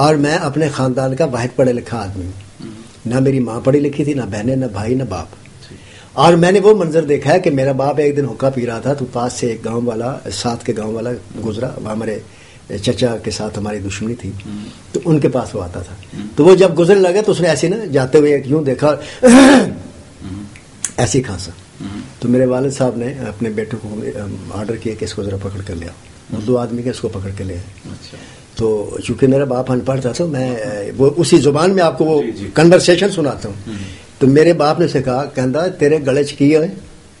اور میں اپنے خاندان کا واحد پڑھا لکھا آدمی ہوں. نہ میری ماں پڑھی لکھی تھی، نہ بہنیں، نہ بھائی، نہ باپ. اور میں نے وہ منظر دیکھا ہے کہ میرا باپ ایک دن حقہ پی رہا تھا تو پاس سے ایک گاؤں والا، ساتھ کے گاؤں والا گزرا. ہمارے چچا کے ساتھ ہماری دشمنی تھی تو ان کے پاس وہ آتا تھا. تو وہ جب گزرنے لگا تو اس نے ایسے نا جاتے ہوئے یوں دیکھا، ایسی کھانسا. تو میرے والد صاحب نے اپنے بیٹے کو آرڈر کیا کہ اس کو ذرا پکڑ کر لیا. اردو آدمی کے اس کو پکڑ کے لے. تو چونکہ میرا باپ ان پڑھ تھا تو میں وہ اسی زبان میں آپ کو وہ کنورسیشن سناتا ہوں. تو میرے باپ نے سے کہا، کہندا تیرے گلے چ کی ہے،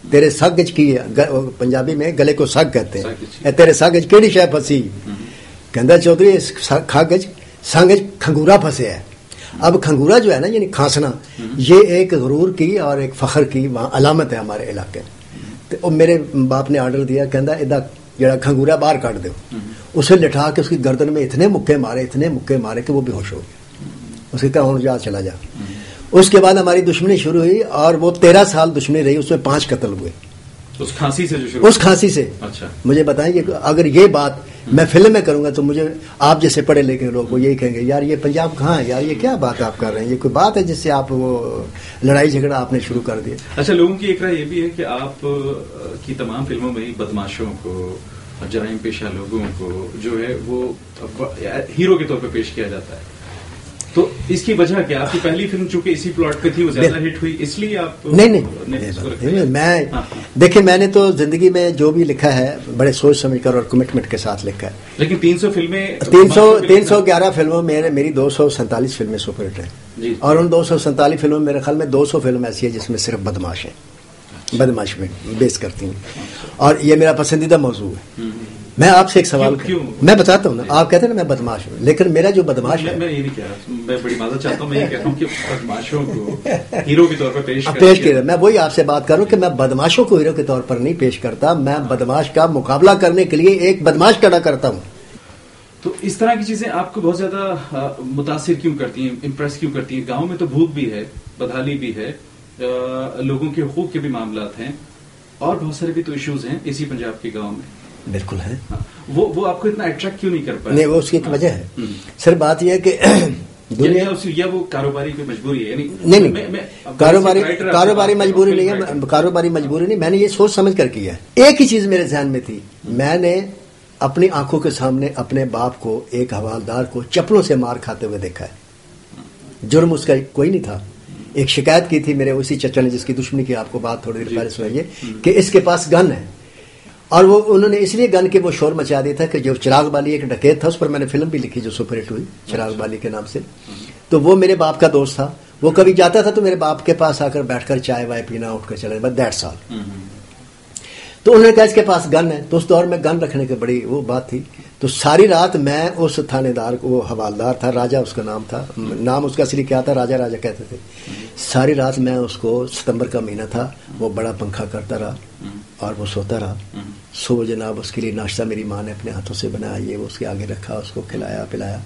تیرے سگ چ کی ہے. پنجابی میں گلے کو سگ کہتے ہیں. تیرے سگ چ کیڑی شے پھسی؟ کہندا چودھری اس کھگ سنگ کھنگورا پھسے ہے. اب کھنگورا جو ہے نا یعنی کھانسنا، یہ ایک غرور کی اور ایک فخر کی وہاں علامت ہے ہمارے علاقے. تو میرے باپ نے آرڈر دیا، کہندا ادا جڑا کھنگورا باہر کاٹ دو. اسے لٹھا کے اس کی گردن میں اتنے مکے مارے کہ وہ بے ہوش ہو گیا. اس نے کہا ہوں جا چلا جا. اس کے بعد ہماری دشمنی شروع ہوئی اور وہ 13 سال دشمنی رہی. اس میں 5 قتل ہوئے اس کھانسی سے جو شروع. اس کھانسی سے. اچھا مجھے بتائیں کہ اگر یہ بات میں فلم میں کروں گا تو مجھے آپ جیسے پڑھے لکھے لوگ وہ یہی کہیں گے، یار یہ پنجاب کہاں ہے، یار یہ کیا بات آپ کر رہے ہیں، یہ کوئی بات ہے جس سے آپ وہ لڑائی جھگڑا آپ نے شروع کر دیا. اچھا، لوگوں کی ایک رائے یہ بھی ہے کہ آپ کی تمام فلموں میں بدماشوں کو، جرائم پیشہ لوگوں کو جو ہے وہ ہیرو کے طور پہ پیش کیا جاتا ہے. تو اس کی وجہ کیا؟ آپ کی پہلی فلم چونکہ اسی پلاٹ پہ تھی، وہ زیادہ ہٹ ہوئی، اس لیے آپ؟ نہیں، میں دیکھیں میں نے تو زندگی میں جو بھی لکھا ہے بڑے سوچ سمجھ کر اور کمٹمنٹ کے ساتھ لکھا ہے. لیکن 300 فلمیں، 311 فلموں میں میری 247 فلمیں سپر ہٹ ہیں. اور ان 247 فلموں میں میرے خیال میں 200 فلم ایسی ہے جس میں صرف بدماش ہیں، بدماش میں بیس کرتی ہیں. اور یہ میرا پسندیدہ موضوع ہے. میں آپ سے ایک سوال میں بتاتا ہوں نا، آپ کہتے ہیں نا میں بدماش ہوں، لیکن میرا جو بدماش ہے، میں یہ نہیں کہہ رہا، میں بڑی معذرت چاہتا ہوں، میں یہ کہہ رہا ہوں کہ بدماشوں کو ہیرو کے طور پر پیش کر. میں وہی آپ سے بات کر رہا ہوں کہ میں بدماشوں کو ہیرو کے طور پر نہیں پیش کرتا، میں بدماش کا مقابلہ کرنے کے لیے ایک بدماش کھڑا کرتا ہوں. تو اس طرح کی چیزیں آپ کو بہت زیادہ متاثر کیوں کرتی ہیں، امپریس کیوں کرتی ہیں؟ گاؤں میں تو بھوک بھی ہے، بدحالی بھی ہے، لوگوں کے حقوق کے بھی معاملات ہیں، اور بہت سارے بھی تو ایشوز ہیں اسی پنجاب کے گاؤں میں. بالکل ہے. وہ آپ کو اتنا اٹریکٹ کیوں نہیں کر پائے؟ نہیں، وہ اس کی ایک وجہ ہے. سر بات یہ ہے کہ دنیا یا وہ کاروباری کی مجبوری ہے. نہیں، کاروباری مجبوری نہیں ہے. کاروباری مجبوری نہیں، میں نے یہ سوچ سمجھ کر کیا ہے. ایک ہی چیز میرے ذہن میں تھی، میں نے اپنی آنکھوں کے سامنے اپنے باپ کو، ایک حوالدار کو چپلوں سے مار کھاتے ہوئے دیکھا ہے. جرم اس کا کوئی نہیں تھا. ایک شکایت کی تھی میرے اسی چچا نے جس کی دشمنی کی آپ کو بات تھوڑی دیر پہلے سنائیے کہ اس کے پاس گن ہے. اور وہ انہوں نے اس لیے گن کے وہ شور مچا دیا تھا کہ جو چراغ بالی ایک ڈکیت تھا، اس پر میں نے فلم بھی لکھی جو سپر ہٹ ہوئی چراغ بالی کے نام سے. تو وہ میرے باپ کا دوست تھا. وہ کبھی جاتا تھا تو میرے باپ کے پاس آ کر بیٹھ کر چائے وائے پینا، اٹھ کر چلے بس دیٹ سال. تو انہوں نے کہا اس کے پاس گن ہے. تو اس دور میں گن رکھنے کی بڑی وہ بات تھی. تو ساری رات میں اس تھانے دار کو، وہ حوالدار تھا، راجہ اس کا نام تھا، نام اس کا اصلی کیا تھا، راجہ کہتے تھے. ساری رات میں اس کو، ستمبر کا مہینہ تھا، وہ بڑا پنکھا کرتا رہا اور وہ سوتا رہا. صبح جناب اس کے لیے ناشتہ میری ماں نے اپنے ہاتھوں سے بنایا، یہ وہ اس کے آگے رکھا، اس کو کھلایا پلایا.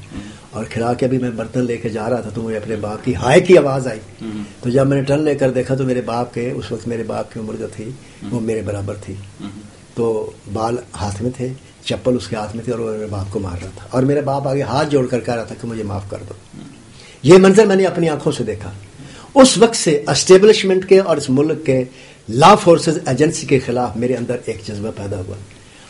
اور کھلا کے ابھی میں برتن لے کے جا رہا تھا تو مجھے اپنے باپ کی ہائے کی آواز آئی. تو جب میں نے ٹرن لے کر دیکھا تو میرے باپ کے، اس وقت میرے باپ کی عمر جو تھی وہ میرے برابر تھی. تو بال ہاتھ میں تھے، چپل اس کے ہاتھ میں تھی، اور وہ میرے باپ کو مار رہا تھا. اور میرے باپ آگے ہاتھ جوڑ کر کہہ رہا تھا کہ مجھے معاف کر دو. یہ منظر میں نے اپنی آنکھوں سے دیکھا. اس وقت سے اسٹیبلشمنٹ کے اور اس ملک کے لا فورسز ایجنسی کے خلاف میرے اندر ایک جذبہ پیدا ہوا.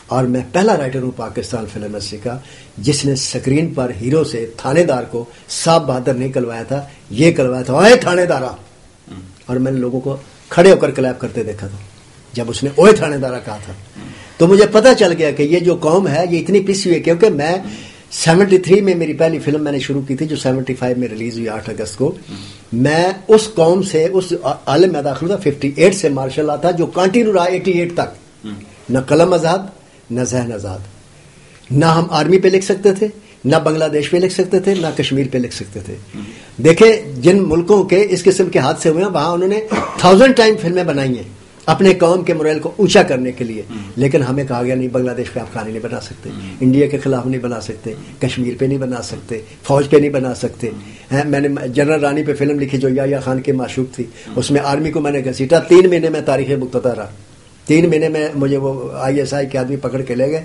اور میں پہلا رائٹر ہوں پاکستان فلم انڈسٹری کا جس نے سکرین پر ہیرو سے تھانے دار کو صاحب بہادر نہیں کلوایا تھا، یہ کلوایا تھا اوے تھانے دارا. اور میں نے لوگوں کو کھڑے ہو کر کلیپ کرتے دیکھا تھا جب اس نے اوے تھانے دارا کہا تھا. تو مجھے پتہ چل گیا کہ یہ جو قوم ہے یہ اتنی پسی ہوئی ہے. کیونکہ میں 73 میں میری پہلی فلم میں نے شروع کی تھی جو 75 میں ریلیز ہوئی 8 اگست کو. میں اس قوم سے، اس عالم میں داخل تھا 58 سے مارشل لا تھا جو کنٹینیو رہا 88 تک. نہ قلم آزاد، نہ ذہن آزاد. نہ ہم آرمی پہ لکھ سکتے تھے، نہ بنگلہ دیش پہ لکھ سکتے تھے، نہ کشمیر پہ لکھ سکتے تھے. دیکھیں جن ملکوں کے اس قسم کے حادثے ہوئے ہیں وہاں انہوں نے 1000 ٹائم فلمیں بنائی ہیں اپنے قوم کے موریل کو اونچا کرنے کے لیے. لیکن ہمیں کہا گیا نہیں، بنگلہ دیش پہ آپ کہانی نہیں بنا سکتے، انڈیا کے خلاف نہیں بنا سکتے، کشمیر پہ نہیں بنا سکتے، فوج پہ نہیں بنا سکتے. میں نے جنرل رانی پہ فلم لکھی جو یا خان کے معشوق تھی، اس میں آرمی کو میں نے گھسیٹا. 3 مہینے میں تاریخ مقتدہ رہا. 3 مہینے میں مجھے وہ ISI کے آدمی پکڑ کے لے گئے.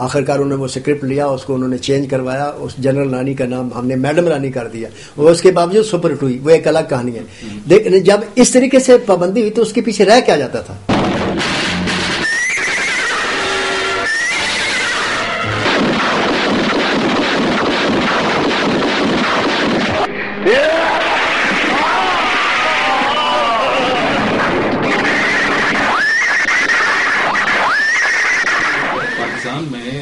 آخرکار انہوں نے وہ اسکرپٹ لیا, اس کو انہوں نے چینج کروایا, اس جنرل رانی کا نام ہم نے میڈم رانی کر دیا. وہ اس کے باوجود سپر ہٹ ہوئی, وہ ایک الگ کہانی ہے. لیکن جب اس طریقے سے پابندی ہوئی تو اس کے پیچھے رہ کیا جاتا تھا. میں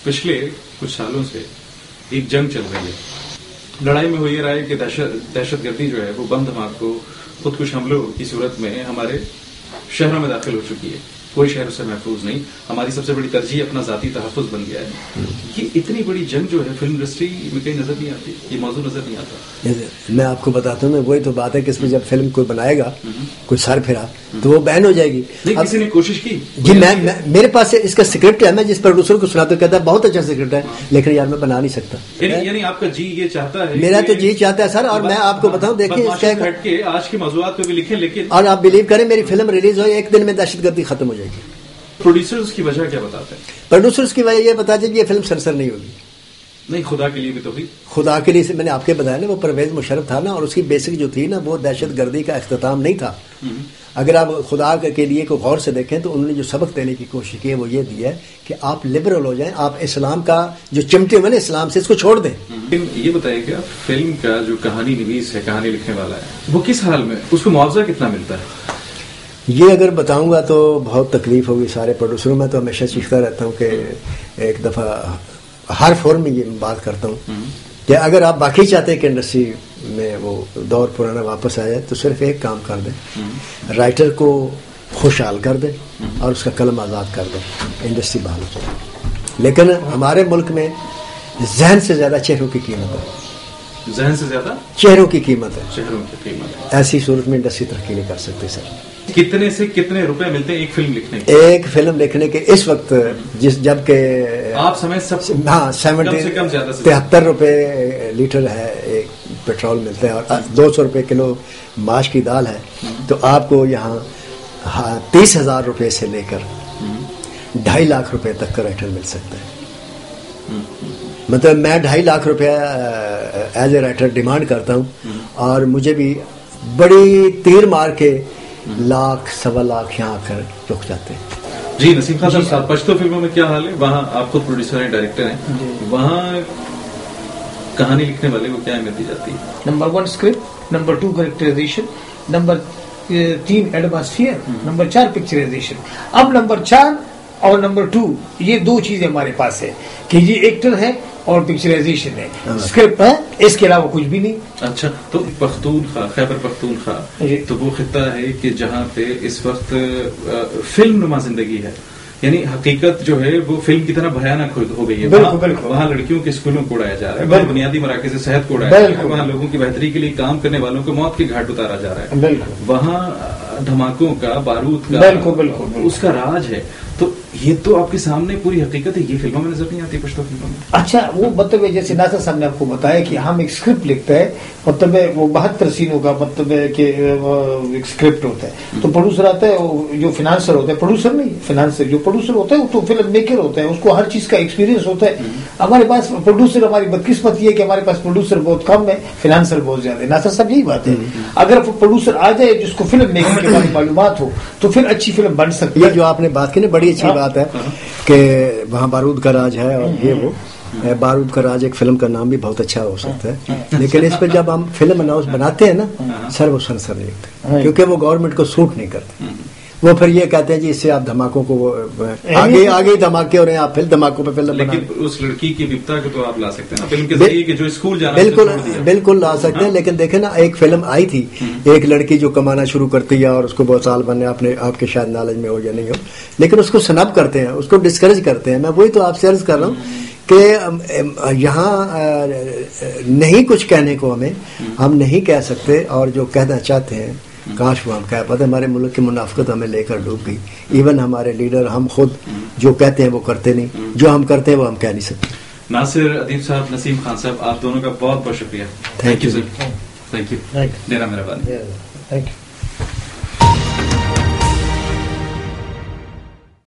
پچھلے کچھ سالوں سے ایک جنگ چل رہی ہے. لڑائی میں وہ یہ رہا ہے کہ دہشت گردی جو ہے وہ بم دھماکوں خودکش حملوں کی صورت میں ہمارے شہروں میں داخل ہو چکی ہے. کوئی شہر سے محفوظ نہیں. ہماری سب سے بڑی ترجیح اپنا ذاتی تحفظ بن گیا ہے. یہ اتنی بڑی جنگ جو ہے فلم انڈسٹری میں کہیں نظر نہیں آتی, یہ موضوع نظر نہیں آتا. میں آپ کو بتاتا ہوں, وہی تو بات ہے کہ اس میں جب فلم کوئی بنائے گا, کوئی سر پھرا تو وہ بین ہو جائے گی. کسی نے کوشش کی جی, میرے پاس اس کا اسکرپٹ ہے, میں جس پروڈیوسر کو سناتا ہوں کہتا ہے بہت اچھا اسکرپٹ ہے, لیکن یار میں بنا نہیں سکتا. یعنی آپ کا جی یہ چاہتا ہے, میرا تو جی چاہتا ہے سر. اور میں آپ کو بتاؤں, دیکھیں آج کے موضوعات پہ بھی لکھیں, لیکن اور آپ بلیو کریں میری فلم ریلیز ہو 1 دن میں دہشت گردی ختم ہو جائے گی. پروڈیوسرز کی وجہ کیا بتاتے ہیں؟ پروڈیوسرز کی وجہ یہ بتاتے ہیں کہ یہ فلم سرسر نہیں ہوگی. نہیں, خدا کے لیے بھی تو ہوئی. خدا کے لیے سے میں نے آپ کے بتایا نا, وہ پرویز مشرف تھا نا, اور اس کی بیسک جو تھی نا وہ دہشت گردی کا اختتام نہیں تھا. اگر آپ خدا کے لیے کو غور سے دیکھیں تو انہوں نے جو سبق دینے کی کوشش کی ہے وہ یہ دی ہے کہ آپ لبرل ہو جائیں, آپ اسلام کا جو چمٹے ہوئے نا اسلام سے, اس کو چھوڑ دیں. یہ بتائیے کہ فلم کا جو کہانی نویس ہے, کہانی لکھنے والا ہے, وہ کس حال میں, اس کو معاوضہ کتنا ملتا ہے؟ یہ اگر بتاؤں گا تو بہت تکلیف ہوگی سارے پروڈیوسروں. میں تو ہمیشہ چیختا رہتا ہوں کہ ایک دفعہ ہر فورم میں یہ بات کرتا ہوں کہ اگر آپ باقی چاہتے ہیں کہ انڈسٹری میں وہ دور پرانا واپس آ جائے تو صرف ایک کام کر دیں, رائٹر کو خوشحال کر دیں اور اس کا قلم آزاد کر دیں, انڈسٹری بحال ہو جائے. لیکن ہمارے ملک میں ذہن سے زیادہ چہروں کی قیمت ہے. ذہن سے زیادہ چہروں کی قیمت ہے. ایسی صورت میں انڈسٹری ترقی نہیں کر سکتی سر. کتنے سے کتنے روپے ملتے ہیں ایک فلم لکھنے کے؟ ایک فلم لکھنے کے اس وقت جب کہ آپ سمجھ سب, ہاں 73 روپے لیٹر ہے ایک پیٹرول ملتا ہے, اور 200 روپے کلو ماش کی دال ہے, تو آپ کو یہاں 30,000 روپے سے لے کر 2.5 لاکھ روپے تک کا رائٹر مل سکتا ہے. مطلب میں 2.5 لاکھ روپے ایز اے رائٹر ڈیمانڈ کرتا ہوں, اور مجھے بھی بڑی تیر مار کے 1 لاکھ 1.25 لاکھ یہاں آ کر رک جاتے ہیں. جی نسیم خان صاحب, پشتو فلموں میں کیا حال ہے؟ وہاں آپ خود پروڈیوسر ہیں, ڈائریکٹر ہیں, وہاں کہانی لکھنے والے کو کیا اہمیت دی جاتی ہے؟ Number 1 script, number 2 characterisation, number 3 atmosphere, number 4 picturisation. اب نمبر 4 اور نمبر 2 یہ 2 چیزیں ہمارے پاس ہے کہ یہ ایکٹر ہے اور پکچرائزیشن ہے, اسکرپٹ ہے, اس کے علاوہ کچھ بھی نہیں. اچھا, تو پختونخوا, خیبر پختونخوا تو وہ خطہ ہے کہ جہاں پہ اس وقت فلم نما زندگی ہے, یعنی حقیقت جو ہے وہ فلم کی طرح بھیانک ہو گئی ہے. وہاں لڑکیوں کے اسکولوں کو اڑایا جا رہا ہے, وہاں بنیادی مراکز صحت کو اڑایا جا رہا ہے, وہاں لوگوں کی بہتری کے لیے کام کرنے والوں کو موت کے گھاٹ اتارا جا رہا ہے, وہاں دھماکوں کا, بارود کا اس کا راج ہے. تو یہ تو آپ کے سامنے پوری حقیقت ہے, یہ فلموں میں نظر نہیں آتی, پشتو فلموں میں. اچھا, وہ مطلب جیسے ناصر صاحب نے آپ کو بتایا کہ ہم ایک اسکرپٹ لکھتے ہیں, مطلب وہ 72 سینوں کا مطلب ہے کہ ایک اسکرپٹ ہوتا ہے, تو پروڈیوسر آتا ہے, جو فنانسر ہوتا ہے, پروڈیوسر نہیں, فنانسر جو پروڈیوسر ہوتا ہے وہ تو فلم میکر ہوتا ہے, اس کو ہر چیز کا ایکسپیرینس ہوتا ہے. ہمارے پاس پروڈیوسر, ہماری بدقسمت یہ ہے کہ ہمارے پاس پروڈیوسر بہت کم ہے, فنانسر بہت زیادہ ہے. ناصر صاحب یہی بات ہے, اگر پروڈیوسر آ جائے جس کو فلم میکنگ کے بارے میں معلومات ہو تو پھر اچھی فلم بن سکتی ہے. یہ جو آپ نے بات کی نا بڑی اچھی بات ہے کہ وہاں بارود کا راج ہے, اور یہ وہ بارود کا راج ایک فلم کا نام بھی بہت اچھا ہو سکتا ہے, لیکن اس پہ جب ہم فلم اناؤنس بناتے ہیں نا سر, وہ سنسر نہیں ہوتے کیونکہ وہ گورنمنٹ کو سوٹ نہیں کرتے. وہ پھر یہ کہتے ہیں جی اس سے آپ دھماکوں کو آگے دھماکے ہو رہے ہیں, آپ پھر دھماکوں پہ فلم. لیکن اس لڑکی کی وپتا کو تو آپ لا سکتے ہیں فلم کے ذریعے کہ جو اسکول جانا, بالکل لا سکتے ہیں. لیکن دیکھیں نا, ایک فلم آئی تھی, ایک لڑکی جو کمانا شروع کرتی ہے اور اس کو بہت سال بننے, آپ کے شاید نالج میں ہو یا نہیں ہو, لیکن اس کو سنب کرتے ہیں, اس کو ڈسکریج کرتے ہیں. میں وہی تو آپ سے عرض کر رہا ہوں کہ یہاں نہیں کچھ کہنے کو ہم نہیں کہہ سکتے, اور جو کہنا چاہتے ہیں کاش وہ ہم کہہ پاتے. ہمارے ملک کی منافقت ہمیں لے کر ڈوب گئی. ایون ہمارے لیڈر, ہم خود جو کہتے ہیں وہ کرتے نہیں, جو ہم کرتے ہیں وہ ہم کہہ نہیں سکتے. ناصر ادیب صاحب, نسیم خان صاحب, آپ دونوں کا بہت بہت شکریہ. Thank you sir, thank you, میرا مہربانی.